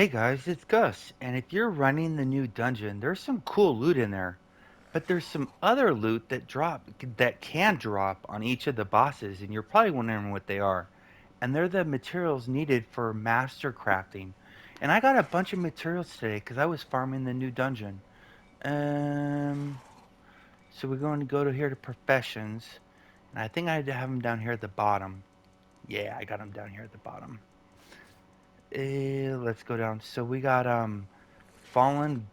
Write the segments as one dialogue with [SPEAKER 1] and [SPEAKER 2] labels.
[SPEAKER 1] Hey guys, it's Gus, and if you're running the new dungeon, there's some cool loot in there. But there's some other loot that can drop on each of the bosses, and you're probably wondering what they are. And they're the materials needed for master crafting. And I got a bunch of materials today because I was farming the new dungeon. Um, so we're going to go to here to professions, and I think I have them down here at the bottom. Yeah, I got them down here at the bottom. Let's go down. So we got fallen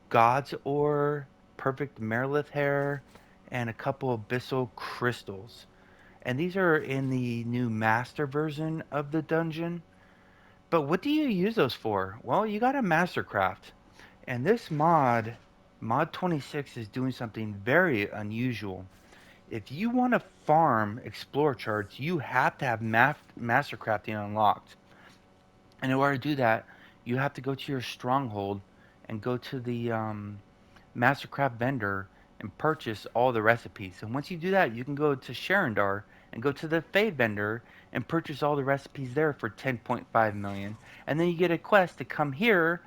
[SPEAKER 1] God's Ore, Perfect Merilith Hair, and a couple Abyssal Crystals. And these are in the new Master version of the dungeon. But what do you use those for? Well, you got a Mastercraft. And this Mod 26, is doing something very unusual. If you want to farm Explorer charts, you have to have Mastercrafting unlocked. And in order to do that, you have to go to your stronghold and go to the Mastercraft vendor and purchase all the recipes. And once you do that, you can go to Sharendar and go to the Fade vendor and purchase all the recipes there for 10.5 million. And then you get a quest to come here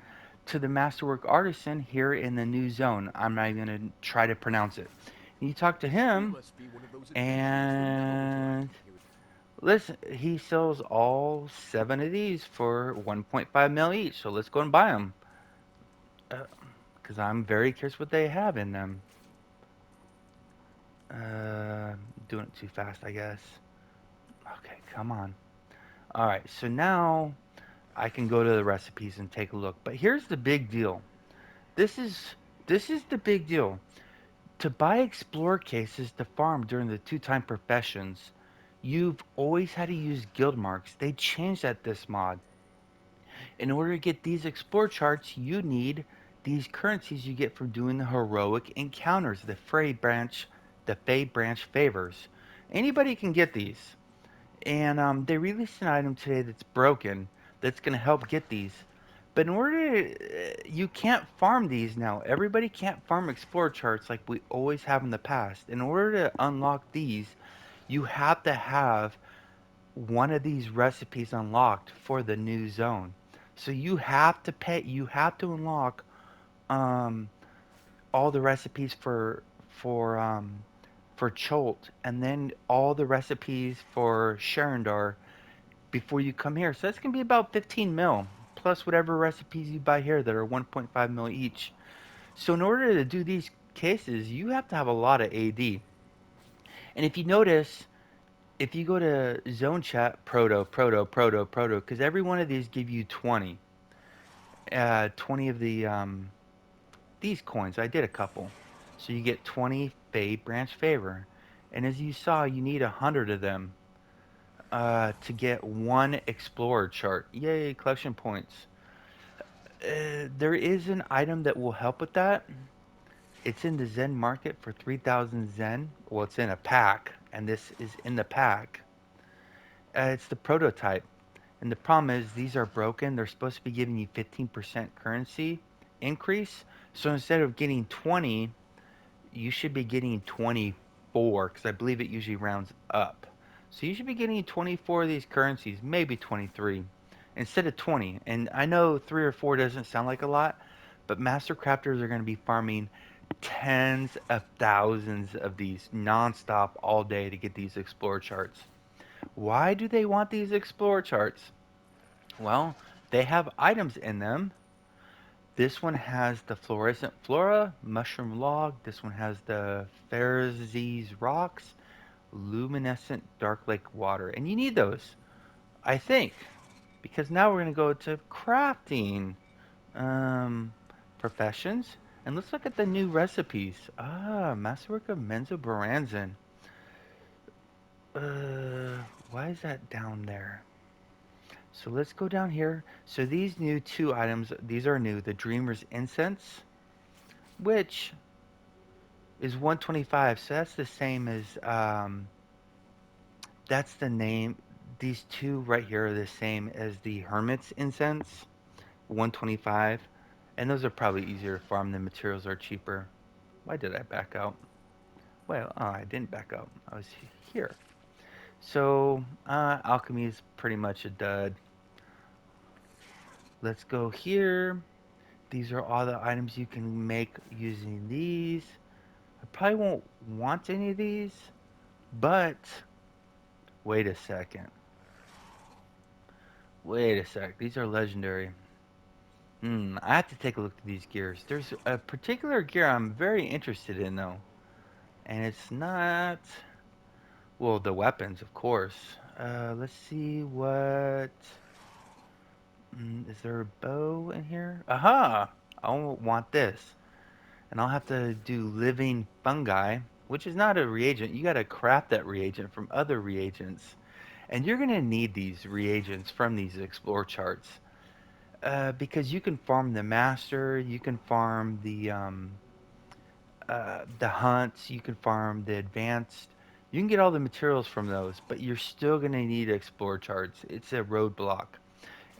[SPEAKER 1] to the Masterwork Artisan here in the new zone. I'm not even going to try to pronounce it. And you talk to
[SPEAKER 2] You
[SPEAKER 1] him,
[SPEAKER 2] must be one of those adventurers from Neverwinter I've
[SPEAKER 1] and
[SPEAKER 2] been hearing.
[SPEAKER 1] listen, he sells all 7 of these for 1.5 mil each. So let's go and buy them. Because I'm very curious what they have in them. Uh, doing it too fast, I guess. Okay, come on. All right, so now I can go to the recipes and take a look. But here's the big deal. This is this is the big deal. To buy explorer cases to farm during the two-time professions, you've always had to use guild marks. They changed that this mod. In order to get these explore charts, you need these currencies you get from doing the heroic encounters, the Fey branch favors. Anybody can get these. And they released an item today that's broken that's going to help get these. But in order to, you can't farm these now. Everybody can't farm explore charts like we always have in the past. In order to unlock these, you have to have one of these recipes unlocked for the new zone. So you have to unlock um, all the recipes for Cholt and then all the recipes for Sharendar before you come here. So that's gonna be about 15 mil plus whatever recipes you buy here that are 1.5 mil each. So in order to do these cases, you have to have a lot of AD. And if you notice, if you go to zone chat, proto, because every one of these give you 20 of these coins. I did a couple, so you get 20 Fade Branch Favor, and as you saw, you need 100 of them to get one Explorer chart. Yay, collection points. There is an item that will help with that. It's in the Zen market for 3,000 Zen. Well, it's in a pack, and this is in the pack. It's the prototype. And the problem is these are broken. They're supposed to be giving you 15% currency increase. So instead of getting 20, you should be getting 24 because I believe it usually rounds up. So you should be getting 24 of these currencies, maybe 23 instead of 20. And I know 3 or 4 doesn't sound like a lot, but master crafters are going to be farming tens of thousands of these nonstop all day to get these explorer charts. Why do they want these explorer charts? Well, they have items in them. This one has the fluorescent flora, mushroom log. This one has the Pharisees rocks, luminescent dark lake water. And you need those, I think, because now we're going to go to crafting um, professions. And let's look at the new recipes. Masterwork of Menzo Baranzan. Why is that down there? So let's go down here. So these new two items, these are new. The Dreamer's Incense, which is 125. So that's the same as that's the name. These two right here are the same as the Hermit's Incense, 125. And those are probably easier to farm. The materials are cheaper. Why did I back out? Well, oh, I didn't back out. I was here. So alchemy is pretty much a dud. let's go here. These are all the items you can make using these. I probably won't want any of these, but wait a second. Wait a sec. These are legendary. I have to take a look at these gears. There's a particular gear I'm very interested in, though. And it's not. Well, the weapons, of course. Let's see what. Is there a bow in here? Aha! I want this. And I'll have to do living fungi, which is not a reagent. You gotta craft that reagent from other reagents. And you're gonna need these reagents from these explore charts. Because you can farm the master, you can farm the hunts, you can farm the advanced. You can get all the materials from those, but you're still gonna need explore charts. It's a roadblock,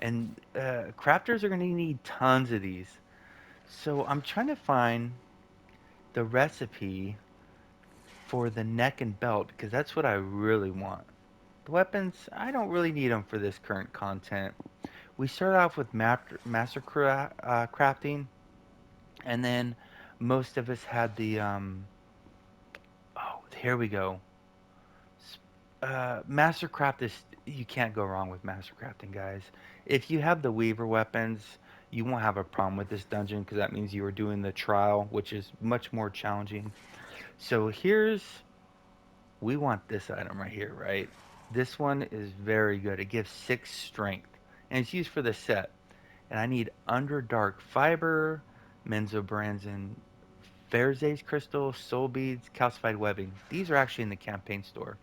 [SPEAKER 1] and crafters are gonna need tons of these. So I'm trying to find the recipe for the neck and belt because that's what I really want. The weapons, I don't really need them for this current content. We start off with master crafting, and then most of us had the oh, here we go. Mastercraft is you can't go wrong with Mastercrafting, guys. If you have the Weaver weapons, you won't have a problem with this dungeon because that means you are doing the trial, which is much more challenging. So here's we want this item right here, right? This one is very good. It gives 6 strength, and it's used for the set. And I need Underdark Fiber, Menzoberranzan Fairzays Crystal, Soul Beads, Calcified Webbing. These are actually in the campaign store.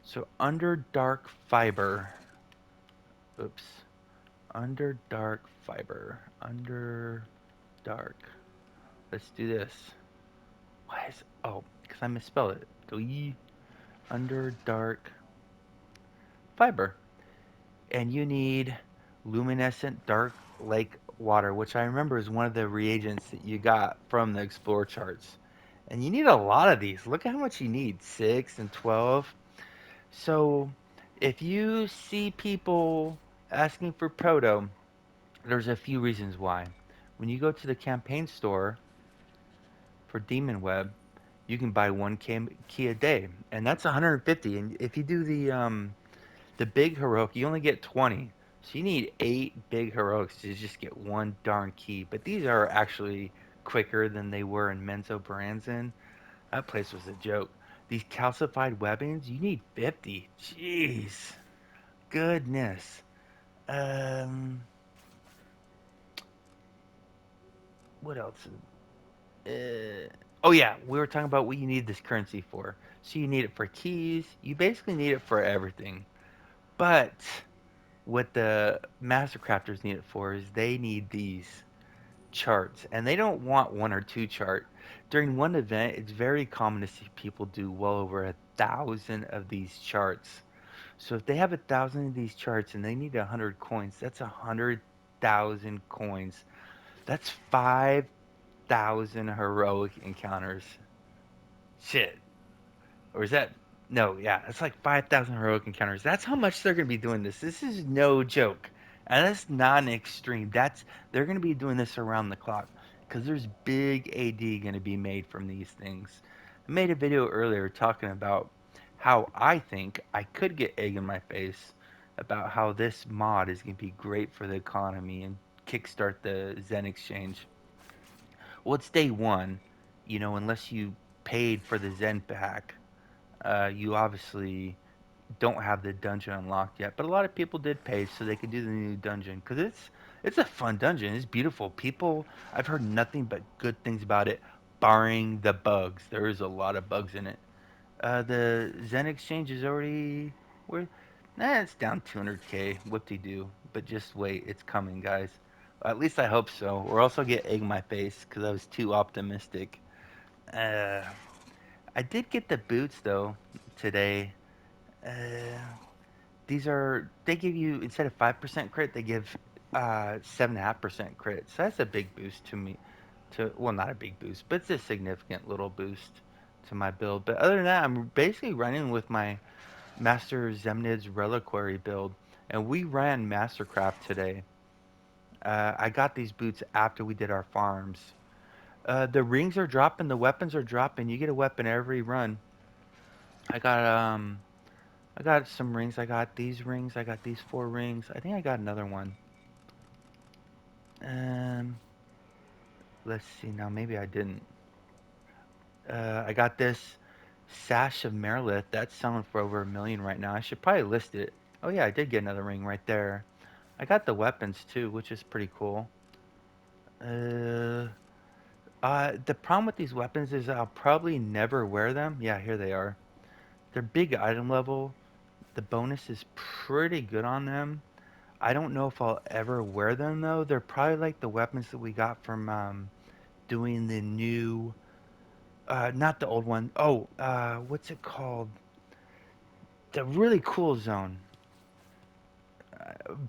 [SPEAKER 1] So Underdark Fiber. Oops. Underdark Fiber. Underdark. Let's do this. Why is... Oh, because I misspelled it. Go ye. Underdark Fiber. And you need luminescent dark lake water, which I remember is one of the reagents that you got from the Explore charts. And you need a lot of these. Look at how much you need 6 and 12. So if you see people asking for Proto, there's a few reasons why. When you go to the campaign store for Demon Web, you can buy one key a day, and that's 150. And if you do the big heroic, you only get 20. So you need 8 big heroics to just get one darn key. But these are actually quicker than they were in Menzo Baranzan. That place was a joke. These calcified weapons, you need 50. Jeez. Goodness. Um, what else? Oh yeah, we were talking about what you need this currency for. So you need it for keys. You basically need it for everything. But what the master crafters need it for is they need these charts, and they don't want one or two chart. During one event, it's very common to see people do well over 1,000 of these charts. So if they have 1,000 of these charts and they need 100 coins, that's 100,000 coins. That's 5,000 heroic encounters. Shit. Or is that no, yeah, that's like 5,000 heroic encounters. That's how much they're going to be doing this. This is no joke. And that's not an extreme. That's they're going to be doing this around the clock cuz there's big AD going to be made from these things. I made a video earlier talking about how I think I could get egg in my face about how this mod is going to be great for the economy and kickstart the Zen Exchange. Well, it's day 1, unless you paid for the Zen pack, you obviously don't have the dungeon unlocked yet, but a lot of people did pay so they could do the new dungeon because it's a fun dungeon. It's beautiful. People, I've heard nothing but good things about it, barring the bugs. There is a lot of bugs in it. The Zen Exchange is already where, it's down 200k. Whoop de doo. But just wait, it's coming, guys. At least I hope so. Or else I'll get egg in my face because I was too optimistic. Uh, I did get the boots though today. Uh, these are they give you instead of 5% crit, they give 7.5% crit. So that's a big boost to me. Well, not a big boost, but it's a significant little boost to my build. But other than that, I'm basically running with my Master Zemnid's Reliquary build, and we ran Mastercraft today. I got these boots after we did our farms. The rings are dropping, the weapons are dropping. You get a weapon every run. I got I got some rings. I got these rings. I got these 4 rings. I think I got another one. Um, let's see now. Maybe I didn't. I got this sash of Merilith. That's selling for over 1 million right now. I should probably list it. Oh yeah, I did get another ring right there. I got the weapons too, which is pretty cool. Uh, the problem with these weapons is I'll probably never wear them. Yeah, here they are. They're big item level. The bonus is pretty good on them. I don't know if I'll ever wear them though. They're probably like the weapons that we got from doing the new, not the old one. Oh, what's it called? The really cool zone,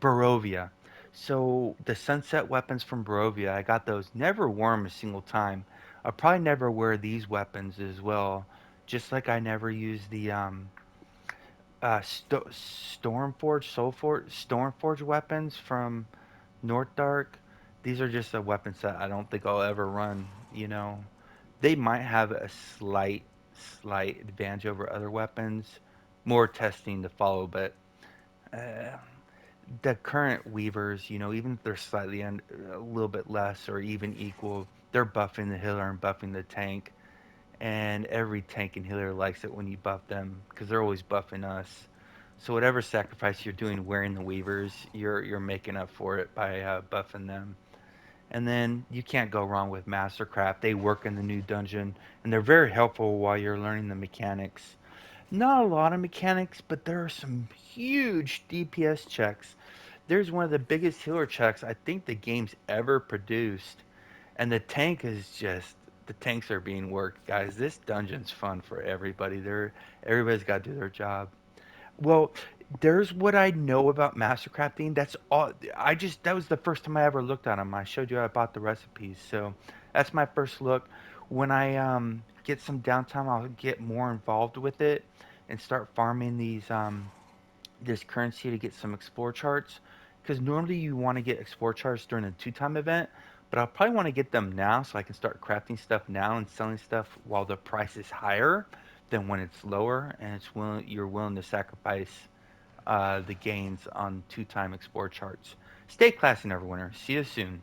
[SPEAKER 1] Barovia. So the sunset weapons from Barovia, I got those. Never wore them a single time. I'll probably never wear these weapons as well. Just like I never use the Stormforge, Soulforge, Stormforge weapons from North Dark. These are just the weapons that I don't think I'll ever run. You know, they might have a slight advantage over other weapons. More testing to follow, but uh, the current weavers, even if they're slightly a little bit less or even equal, they're buffing the healer and buffing the tank. And every tank and healer likes it when you buff them because they're always buffing us. So whatever sacrifice you're doing wearing the weavers, you're making up for it by buffing them. And then you can't go wrong with Mastercraft. They work in the new dungeon and they're very helpful while you're learning the mechanics. Not a lot of mechanics, but there are some huge DPS checks. There's one of the biggest healer checks I think the game's ever produced. And the tank is just the tanks are being worked, guys. This dungeon's fun for everybody. Everybody's got to do their job. Well, there's what I know about Mastercrafting. That's all. That was the first time I ever looked at them. I showed you I bought the recipes, so that's my first look. When I get some downtime, I'll get more involved with it and start farming this currency to get some explore charts. Because normally you want to get explore charts during a 2 time event, but I'll probably want to get them now so I can start crafting stuff now and selling stuff while the price is higher than when it's lower and you're willing to sacrifice the gains on 2 time explore charts. Stay classy, Neverwinter. See you soon.